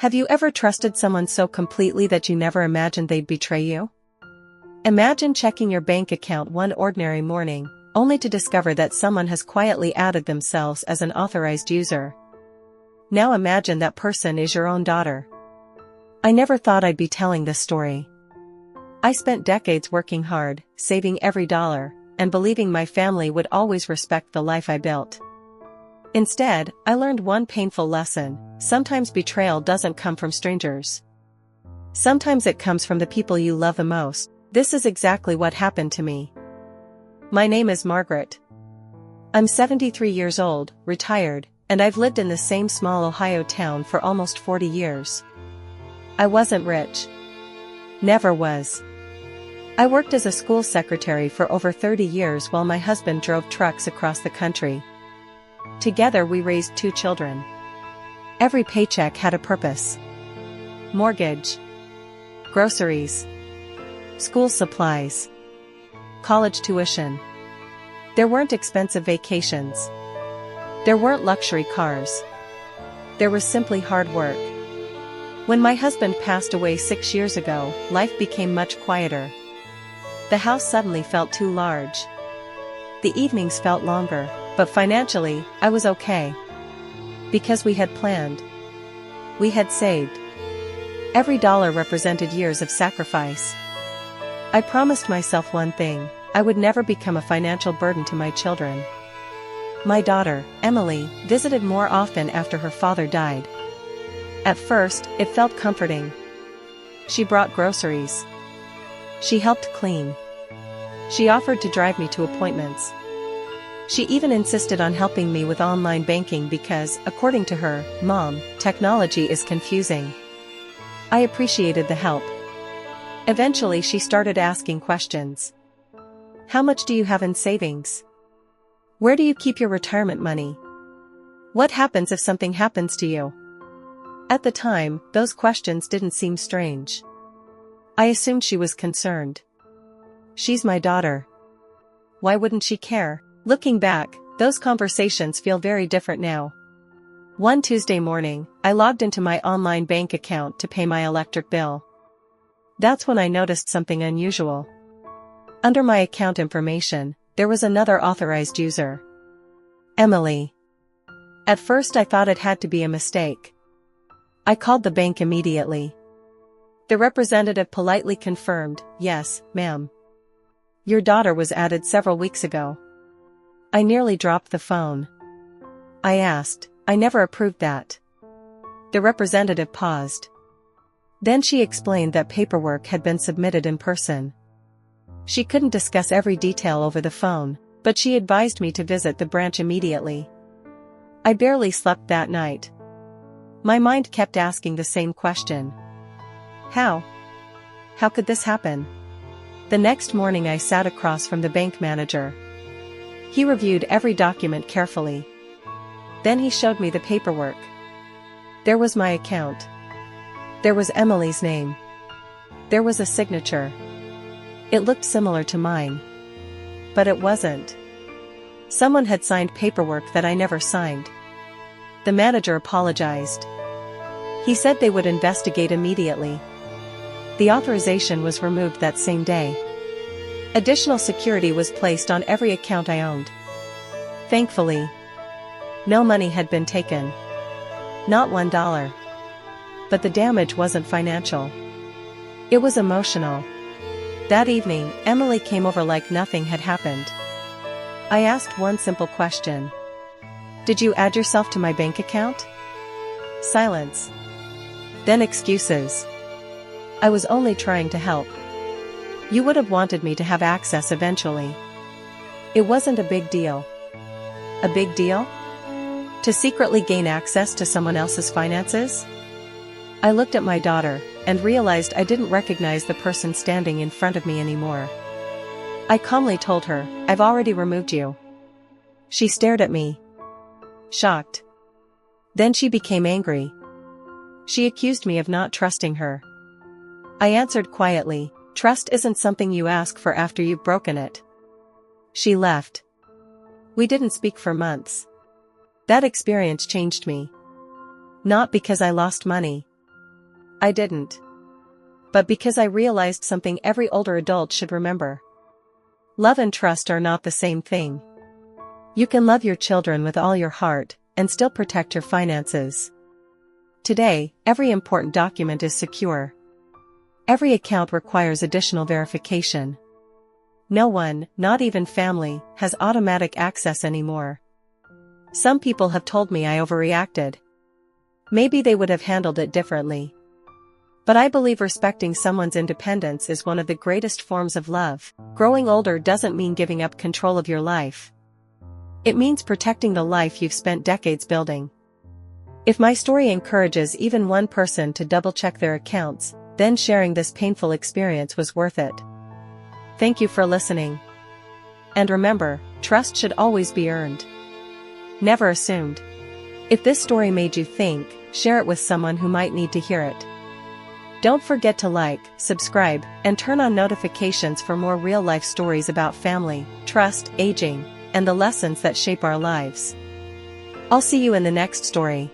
Have you ever trusted someone so completely that you never imagined they'd betray you? Imagine checking your bank account one ordinary morning, only to discover that someone has quietly added themselves as an authorized user. Now imagine that person is your own daughter. I never thought I'd be telling this story. I spent decades working hard, saving every dollar, and believing my family would always respect the life I built. Instead, I learned one painful lesson: sometimes betrayal doesn't come from strangers. Sometimes it comes from the people you love the most. This is exactly what happened to me. My name is Margaret. I'm 73 years old, retired, and I've lived in the same small Ohio town for almost 40 years. I wasn't rich. Never was. I worked as a school secretary for over 30 years while my husband drove trucks across the country. Together we raised 2 children. Every paycheck had a purpose. Mortgage, groceries, school supplies, college tuition. There weren't expensive vacations. There weren't luxury cars. There was simply hard work. When my husband passed away 6 years ago, life became much quieter. The house suddenly felt too large. The evenings felt longer, but financially, I was okay. Because we had planned. We had saved. Every dollar represented years of sacrifice. I promised myself one thing: I would never become a financial burden to my children. My daughter, Emily, visited more often after her father died. At first, it felt comforting. She brought groceries. She helped clean. She offered to drive me to appointments. She even insisted on helping me with online banking because, according to her, "Mom, technology is confusing." I appreciated the help. Eventually she started asking questions. How much do you have in savings? Where do you keep your retirement money? What happens if something happens to you? At the time, those questions didn't seem strange. I assumed she was concerned. She's my daughter. Why wouldn't she care? Looking back, those conversations feel very different now. One Tuesday morning, I logged into my online bank account to pay my electric bill. That's when I noticed something unusual. Under my account information, there was another authorized user. Emily. At first I thought it had to be a mistake. I called the bank immediately. The representative politely confirmed, "Yes, ma'am. Your daughter was added several weeks ago." I nearly dropped the phone. I asked, "I never approved that." The representative paused. Then she explained that paperwork had been submitted in person. She couldn't discuss every detail over the phone, but she advised me to visit the branch immediately. I barely slept that night. My mind kept asking the same question. How? How could this happen? The next morning I sat across from the bank manager. He reviewed every document carefully. Then he showed me the paperwork. There was my account. There was Emily's name. There was a signature. It looked similar to mine. But it wasn't. Someone had signed paperwork that I never signed. The manager apologized. He said they would investigate immediately. The authorization was removed that same day. Additional security was placed on every account I owned. Thankfully, no money had been taken. Not $1. But the damage wasn't financial. It was emotional. That evening, Emily came over like nothing had happened. I asked one simple question. "Did you add yourself to my bank account?" Silence. Then excuses. I was only trying to help. You would have wanted me to have access eventually. It wasn't a big deal. A big deal? To secretly gain access to someone else's finances? I looked at my daughter, and realized I didn't recognize the person standing in front of me anymore. I calmly told her, "I've already removed you." She stared at me. Shocked. Then she became angry. She accused me of not trusting her. I answered quietly, "Trust isn't something you ask for after you've broken it." She left. We didn't speak for months. That experience changed me. Not because I lost money. I didn't. But because I realized something every older adult should remember. Love and trust are not the same thing. You can love your children with all your heart, and still protect your finances. Today, every important document is secure. Every account requires additional verification. No one, not even family, has automatic access anymore. Some people have told me I overreacted. Maybe they would have handled it differently. But I believe respecting someone's independence is one of the greatest forms of love. Growing older doesn't mean giving up control of your life. It means protecting the life you've spent decades building. If my story encourages even one person to double-check their accounts, then sharing this painful experience was worth it. Thank you for listening. And remember, trust should always be earned. Never assumed. If this story made you think, share it with someone who might need to hear it. Don't forget to like, subscribe, and turn on notifications for more real-life stories about family, trust, aging, and the lessons that shape our lives. I'll see you in the next story.